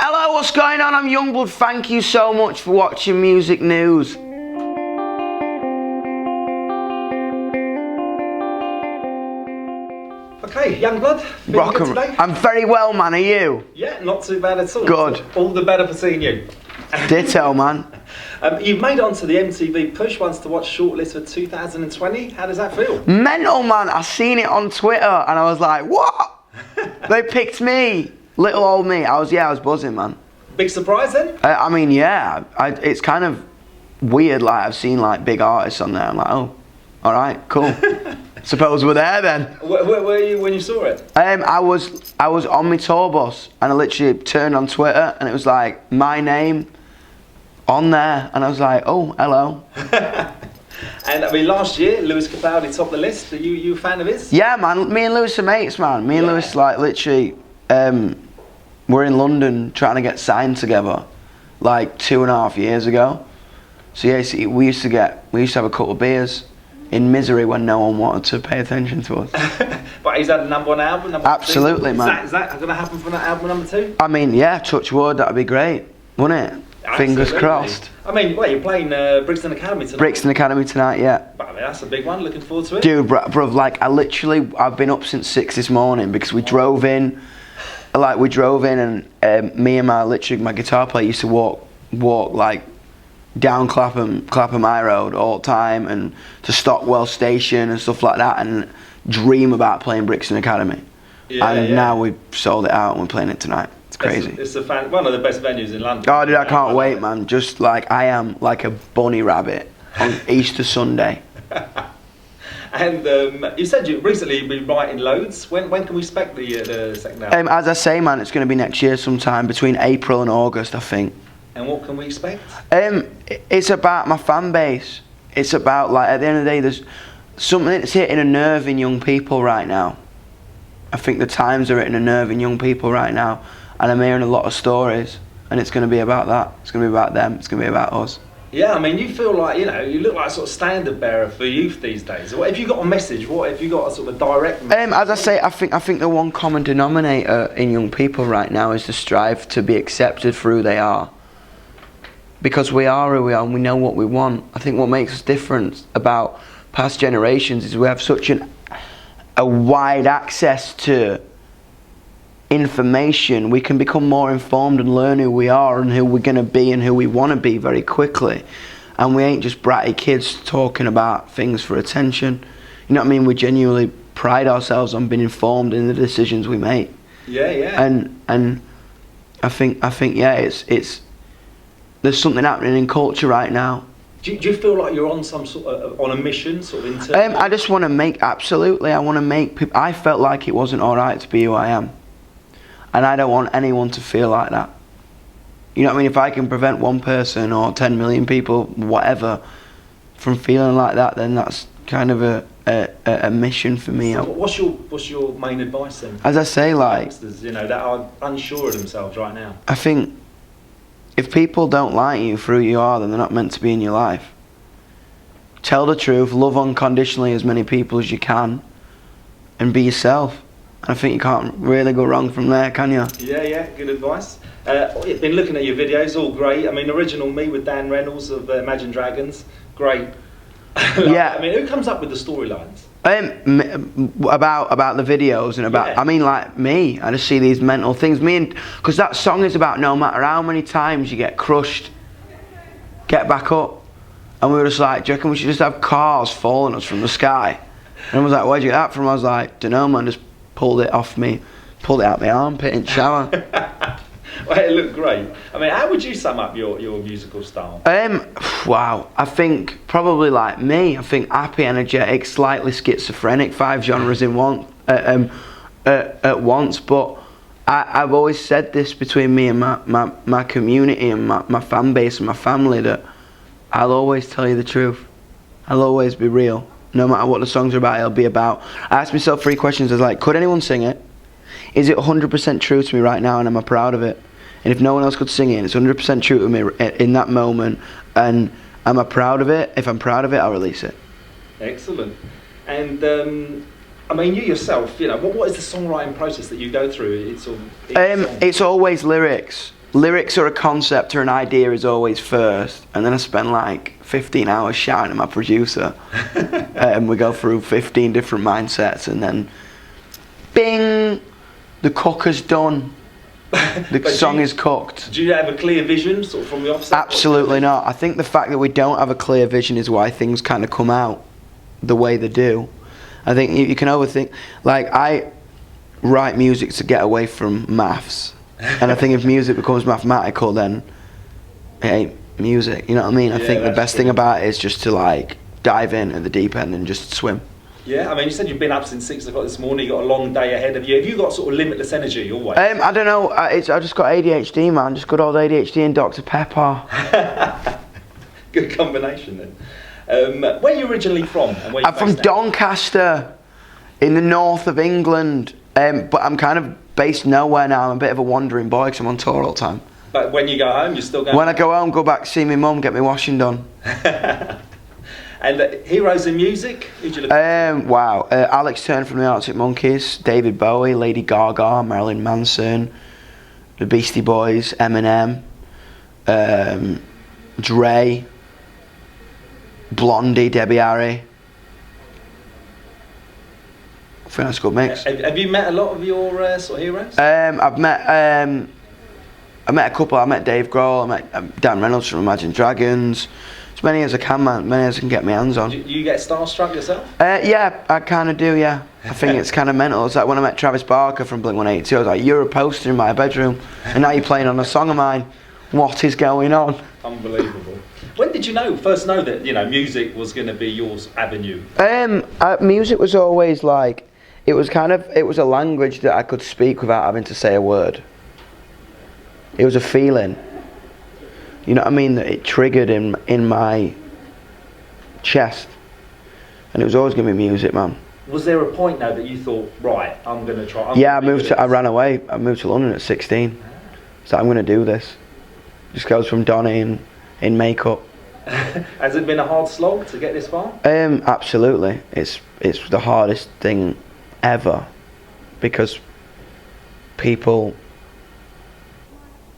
Hello, what's going on? I'm Youngblood. Thank you so much for watching Music News. Okay, Youngblood, feeling good today? I'm very well, man. Are you? Yeah, not too bad at all. Good. All the better for seeing you. Ditto, man. You've made it onto the MTV PUSH once to watch Shortlist for 2020. How does that feel? Mental, man. I seen it on Twitter and I was like, what? They picked me. Little old me. I was buzzing, man. Big surprise then? I mean, yeah. It's kind of weird. Like, I've seen like big artists on there. I'm like, oh, all right, cool. Suppose we're there then. Where were you when you saw it? I was on my tour bus and I literally turned on Twitter and it was like my name on there and I was like, oh, hello. And I mean, last year Lewis Capaldi topped the list. Are you a fan of his? Yeah, man. Me and Lewis are mates, man. Me and Lewis, like, literally, we're in London trying to get signed together, like 2.5 years ago. So yeah, see, we used to have a couple of beers in misery when no one wanted to pay attention to us. But he's had a #1 album. Absolutely, man. Is that going to happen for that album #2? I mean, yeah, touch wood, that'd be great, wouldn't it? Absolutely. Fingers crossed. I mean, you're playing Brixton Academy tonight. Brixton Academy tonight, yeah. But I mean, that's a big one. Looking forward to it. Dude, bruv, like, I've been up since 6 this morning because we drove in. Like, we drove in and me and my guitar player used to walk like down Clapham High Road all the time and to Stockwell Station and stuff like that and dream about playing Brixton Academy. And now we've sold it out and we're playing it tonight. It's crazy. It's one of the best venues in London. Oh, dude, I can't wait, man. Just like I am like a bunny rabbit on Easter Sunday. And you said you recently been writing loads. When can we expect the second album? As I say, man, it's going to be next year sometime between April and August, I think. And what can we expect? It's about my fan base. It's about, like, at the end of the day, there's something that's hitting a nerve in young people right now. I think the times are hitting a nerve in young people right now, and I'm hearing a lot of stories, and it's going to be about that. It's going to be about them. It's going to be about us. Yeah, I mean, you feel like, you look like a sort of standard bearer for youth these days. What if you got a message? What if you got a sort of direct message? As I say, I think the one common denominator in young people right now is to strive to be accepted for who they are. Because we are who we are and we know what we want. I think what makes us different about past generations is we have such a wide access to information. We can become more informed and learn who we are and who we're going to be and who we want to be very quickly. And we ain't just bratty kids talking about things for attention. You know what I mean? We genuinely pride ourselves on being informed in the decisions we make. Yeah. And I think yeah, it's there's something happening in culture right now. Do you feel like you're on some sort of on a mission, sort of internally? I just want to make I want to make people. I felt like it wasn't all right to be who I am, and I don't want anyone to feel like that. You know what I mean? If I can prevent one person or 10 million people, whatever, from feeling like that, then that's kind of a mission for me. So what's your main advice then? As I say, like, youngsters, that are unsure of themselves right now. I think if people don't like you for who you are, then they're not meant to be in your life. Tell the truth, love unconditionally as many people as you can, and be yourself. I think you can't really go wrong from there, can you? Yeah, good advice. You've been looking at your videos, all great. I mean, original me with Dan Reynolds of Imagine Dragons, great. Yeah. I mean, who comes up with the storylines? About the videos and about, I mean, like me, I just see these mental things. Because that song is about no matter how many times you get crushed, get back up. And we were just like, do you reckon we should just have cars falling us from the sky? And I was like, where'd you get that from? I was like, dunno, man, just pulled it out my armpit in the shower. Well, it looked great. I mean, how would you sum up your musical style? Wow, I think probably like me. I think happy, energetic, slightly schizophrenic, 5 genres in one at once. But I've always said this between me and my community and my fan base and my family, that I'll always tell you the truth. I'll always be real. No matter what the songs are about, it'll be about. I asked myself 3 questions. I was like, could anyone sing it? Is it 100% true to me right now and am I proud of it? And if no one else could sing it, it's 100% true to me in that moment, and am I proud of it? If I'm proud of it, I'll release it. Excellent. And I mean, you yourself, what is the songwriting process that you go through? It's always lyrics. lyrics or a concept or an idea is always first, and then I spend like 15 hours shouting at my producer, and we go through 15 different mindsets, and then bing, the cooker's done, the song is cooked. Do you have a clear vision sort of from the offset? Absolutely not. I think the fact that we don't have a clear vision is why things kind of come out the way they do. I think you can overthink. Like, I write music to get away from maths, and I think if music becomes mathematical, then it ain't music. You know what I mean? I think the best thing about it is just to like dive in at the deep end and just swim. Yeah, I mean, you said you've been up since 6 o'clock this morning. You've got a long day ahead of you. Have you got sort of limitless energy always? I don't know. I just got ADHD, man. Just good old ADHD and Dr. Pepper. Good combination then. Where are you originally from? And where I'm from Doncaster, in the north of England, but I'm kind of based nowhere now. I'm a bit of a wandering boy because I'm on tour all the time. But when you go home, you're still going? When I go home, go back, see my mum, get my washing done. And heroes in music? Who'd you look at? Wow. Alex Turner from the Arctic Monkeys, David Bowie, Lady Gaga, Marilyn Manson, the Beastie Boys, Eminem, Dre, Blondie, Debbie Harry. I think that's a good mix. Have you met a lot of your sort of heroes? I met a couple. I met Dave Grohl, I met Dan Reynolds from Imagine Dragons. As many as I can, man. Many as I can get my hands on. Do you get starstruck yourself? Yeah, I kind of do, yeah. I think it's kind of mental. It's like when I met Travis Barker from Blink-182, I was like, you're a poster in my bedroom, and now you're playing on a song of mine. What is going on? Unbelievable. When did you first know that, music was going to be your avenue? Music was always like, it was a language that I could speak without having to say a word. It was a feeling. You know what I mean? That it triggered in my chest. And it was always going to be music, man. Was there a point now that you thought, right, I'm going to try? I ran away. I moved to London at 16. So I'm going to do this. Just goes from Donny in makeup. Has it been a hard slog to get this far? Absolutely. It's the hardest thing ever, because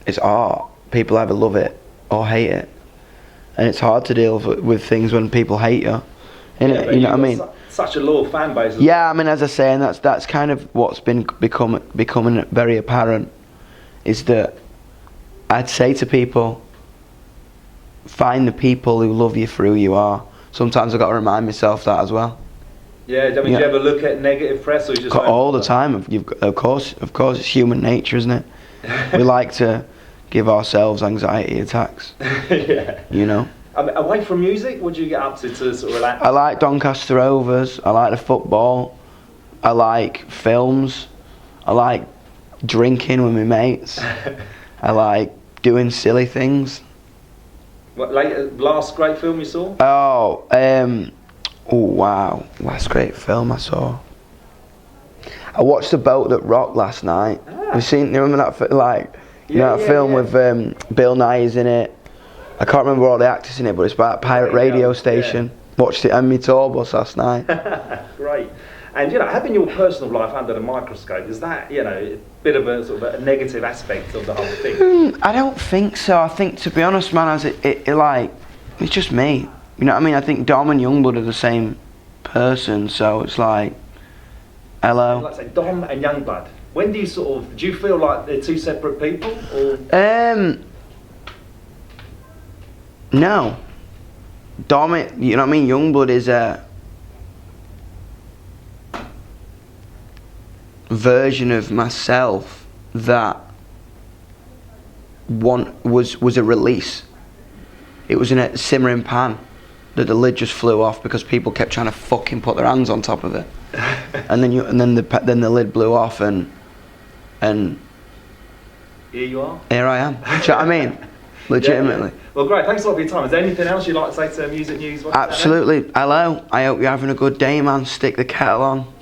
it's art. People either love it or hate it, and it's hard to deal with things when people hate you. You know what I mean? Such a loyal fan base. Yeah, I mean, as I say, and that's kind of what's becoming very apparent, is that I'd say to people, find the people who love you for who you are. Sometimes I've got to remind myself that as well. Yeah, do you ever look at negative press, or you just all the time? Of course, it's human nature, isn't it? We like to give ourselves anxiety attacks. Yeah. You know. I mean, away from music, what do you get up to sort of relax? I like Doncaster Rovers. I like the football. I like films. I like drinking with my mates. I like doing silly things. What last great film you saw? Oh wow, last great film I saw. I watched The Boat That Rocked last night. You remember that film with Bill Nye's in it? I can't remember all the actors in it, but it's about a pirate radio station. Yeah. Watched it on my tour bus last night. Great. And having your personal life under the microscope, is that a bit of a sort of a negative aspect of the whole thing? I don't think so. I think, to be honest, man, it's just me. You know what I mean? I think Dom and Youngblood are the same person, so it's like, hello. Like say Dom and Youngblood. When do you feel like they're two separate people, or? No. Dom, you know what I mean? Youngblood is a version of myself that was a release. It was in a simmering pan that the lid just flew off because people kept trying to fucking put their hands on top of it, and then the lid blew off, and here you are. Here I am. Do you know what I mean? Legitimately. Yeah. Well, great. Thanks a lot for your time. Is there anything else you'd like to say to Music News? Absolutely. Hello. I hope you're having a good day, man. Stick the kettle on.